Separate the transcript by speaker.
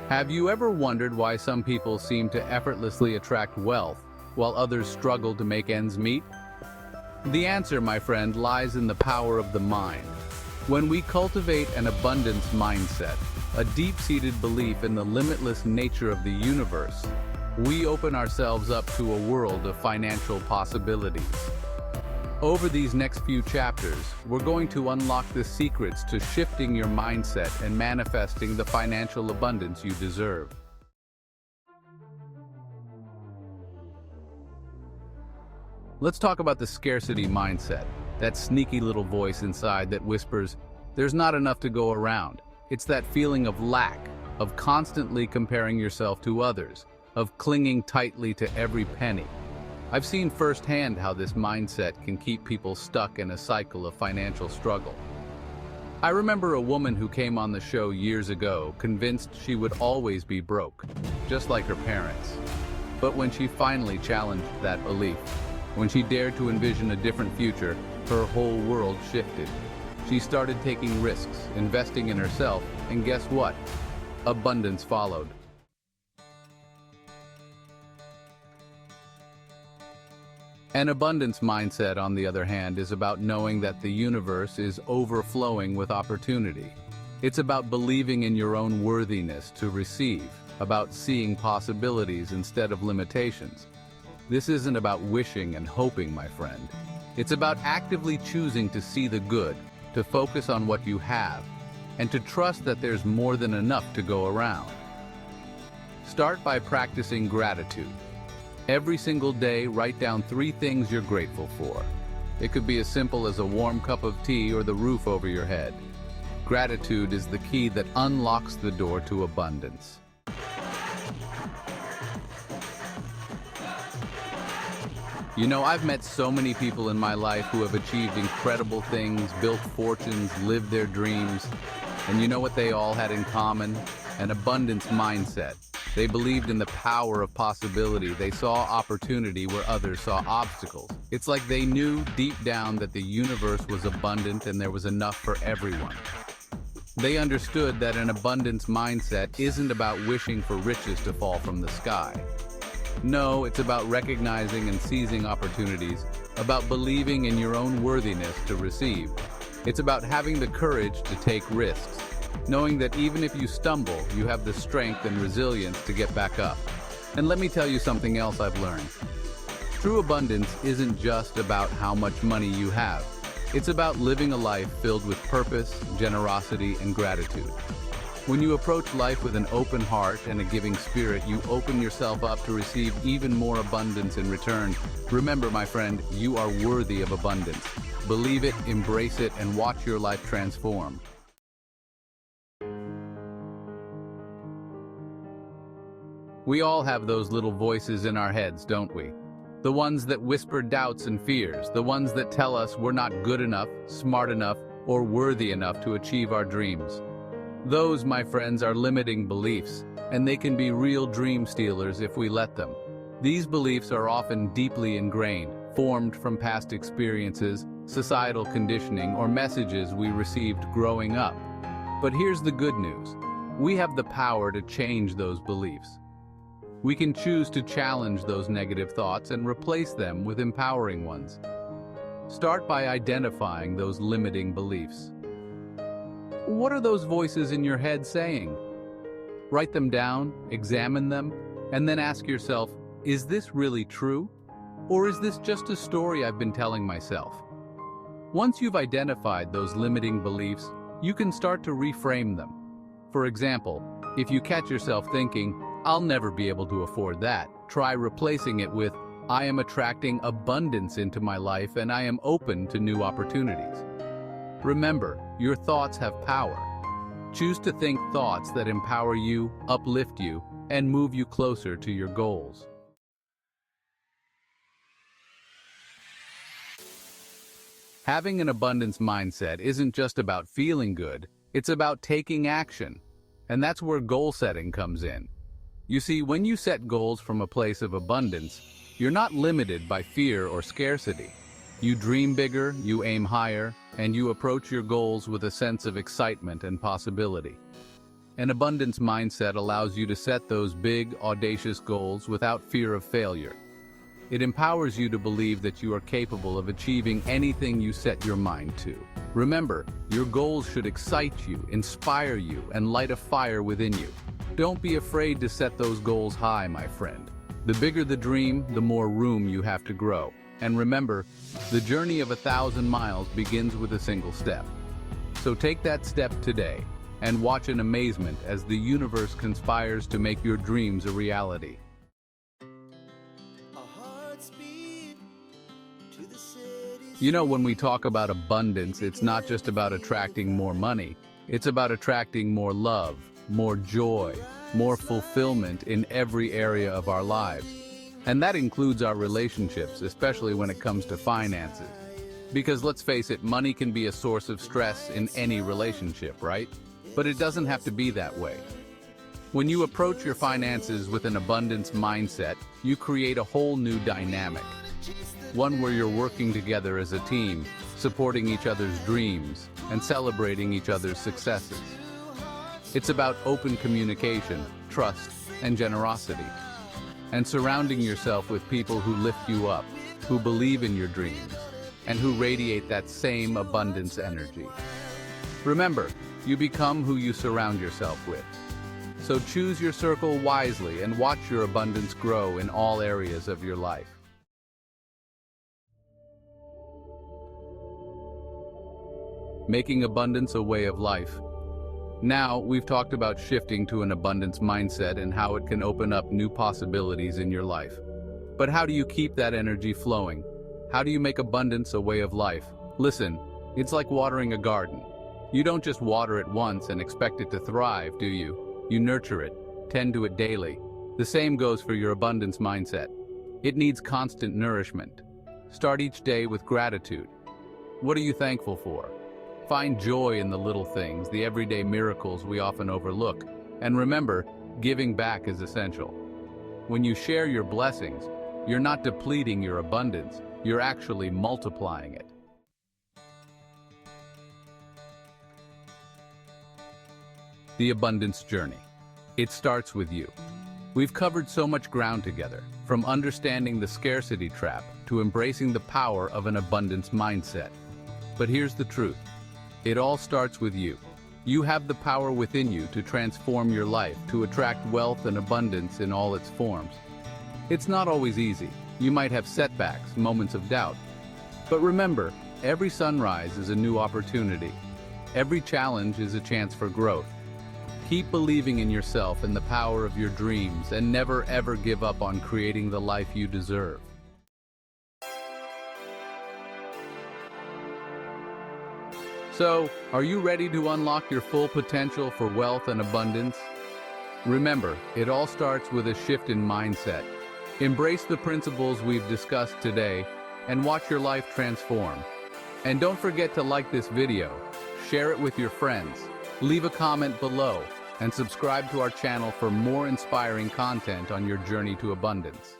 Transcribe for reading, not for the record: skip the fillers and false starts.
Speaker 1: Have you ever wondered why some people seem to effortlessly attract wealth, while others struggle to make ends meet? The answer, my friend, lies in the power of the mind. When we cultivate an abundance mindset, a deep-seated belief in the limitless nature of the universe, we open ourselves up to a world of financial possibilities. Over these next few chapters, we're going to unlock the secrets to shifting your mindset and manifesting the financial abundance you deserve. Let's talk about the scarcity mindset, that sneaky little voice inside that whispers, "There's not enough to go around." It's that feeling of lack, of constantly comparing yourself to others, of clinging tightly to every penny. I've seen firsthand how this mindset can keep people stuck in a cycle of financial struggle. I remember a woman who came on the show years ago, convinced she would always be broke, just like her parents. But when she finally challenged that belief, when she dared to envision a different future, her whole world shifted. She started taking risks, investing in herself, and guess what? Abundance followed. An abundance mindset, on the other hand, is about knowing that the universe is overflowing with opportunity. It's about believing in your own worthiness to receive, about seeing possibilities instead of limitations. This isn't about wishing and hoping, my friend. It's about actively choosing to see the good, to focus on what you have, and to trust that there's more than enough to go around. Start by practicing gratitude. Every single day, write down 3 things you're grateful for. It could be as simple as a warm cup of tea or the roof over your head. Gratitude is the key that unlocks the door to abundance. You know, I've met so many people in my life who have achieved incredible things, built fortunes, lived their dreams. And you know what they all had in common? An abundance mindset. They believed in the power of possibility. They saw opportunity where others saw obstacles. It's like they knew deep down that the universe was abundant and there was enough for everyone. They understood that an abundance mindset isn't about wishing for riches to fall from the sky. No, it's about recognizing and seizing opportunities, about believing in your own worthiness to receive. It's about having the courage to take risks, knowing that even if you stumble, you have the strength and resilience to get back up. And let me tell you something else I've learned. True abundance isn't just about how much money you have. It's about living a life filled with purpose, generosity, and gratitude. When you approach life with an open heart and a giving spirit, you open yourself up to receive even more abundance in return. Remember, my friend, you are worthy of abundance. Believe it, embrace it, and watch your life transform. We all have those little voices in our heads, don't we? The ones that whisper doubts and fears, the ones that tell us we're not good enough, smart enough, or worthy enough to achieve our dreams. Those, my friends, are limiting beliefs, and they can be real dream stealers if we let them. These beliefs are often deeply ingrained, formed from past experiences, societal conditioning, or messages we received growing up. But here's the good news. We have the power to change those beliefs. We can choose to challenge those negative thoughts and replace them with empowering ones. Start by identifying those limiting beliefs. What are those voices in your head saying? Write them down, examine them, and then ask yourself, is this really true? Or is this just a story I've been telling myself? Once you've identified those limiting beliefs, you can start to reframe them. For example, if you catch yourself thinking, "I'll never be able to afford that," try replacing it with, "I am attracting abundance into my life and I am open to new opportunities." Remember, your thoughts have power. Choose to think thoughts that empower you, uplift you, and move you closer to your goals. Having an abundance mindset isn't just about feeling good, it's about taking action. And that's where goal setting comes in. You see, when you set goals from a place of abundance, you're not limited by fear or scarcity. You dream bigger, you aim higher, and you approach your goals with a sense of excitement and possibility. An abundance mindset allows you to set those big, audacious goals without fear of failure. It empowers you to believe that you are capable of achieving anything you set your mind to. Remember, your goals should excite you, inspire you, and light a fire within you. Don't be afraid to set those goals high, my friend. The bigger the dream, the more room you have to grow. And remember, the journey of 1,000 miles begins with a single step. So take that step today and watch in amazement as the universe conspires to make your dreams a reality. You know, when we talk about abundance, it's not just about attracting more money. It's about attracting more love, more joy, more fulfillment in every area of our lives. And that includes our relationships, especially when it comes to finances. Because let's face it, money can be a source of stress in any relationship, right? But it doesn't have to be that way. When you approach your finances with an abundance mindset, you create a whole new dynamic. One where you're working together as a team, supporting each other's dreams, and celebrating each other's successes. It's about open communication, trust, and generosity. And surrounding yourself with people who lift you up, who believe in your dreams, and who radiate that same abundance energy. Remember, you become who you surround yourself with. So choose your circle wisely and watch your abundance grow in all areas of your life. Making abundance a way of life. Now, we've talked about shifting to an abundance mindset and how it can open up new possibilities in your life. But how do you keep that energy flowing? How do you make abundance a way of life? Listen, it's like watering a garden. You don't just water it once and expect it to thrive, do you? You nurture it, tend to it daily. The same goes for your abundance mindset. It needs constant nourishment. Start each day with gratitude. What are you thankful for? Find joy in the little things, the everyday miracles we often overlook. And remember, giving back is essential. When you share your blessings, you're not depleting your abundance, you're actually multiplying it. The abundance journey. It starts with you. We've covered so much ground together, from understanding the scarcity trap to embracing the power of an abundance mindset. But here's the truth. It all starts with you. You have the power within you to transform your life, to attract wealth and abundance in all its forms. It's not always easy. You might have setbacks, moments of doubt. But remember, every sunrise is a new opportunity. Every challenge is a chance for growth. Keep believing in yourself and the power of your dreams, and never ever give up on creating the life you deserve. So, are you ready to unlock your full potential for wealth and abundance? Remember, it all starts with a shift in mindset. Embrace the principles we've discussed today and watch your life transform. And don't forget to like this video, share it with your friends, leave a comment below, and subscribe to our channel for more inspiring content on your journey to abundance.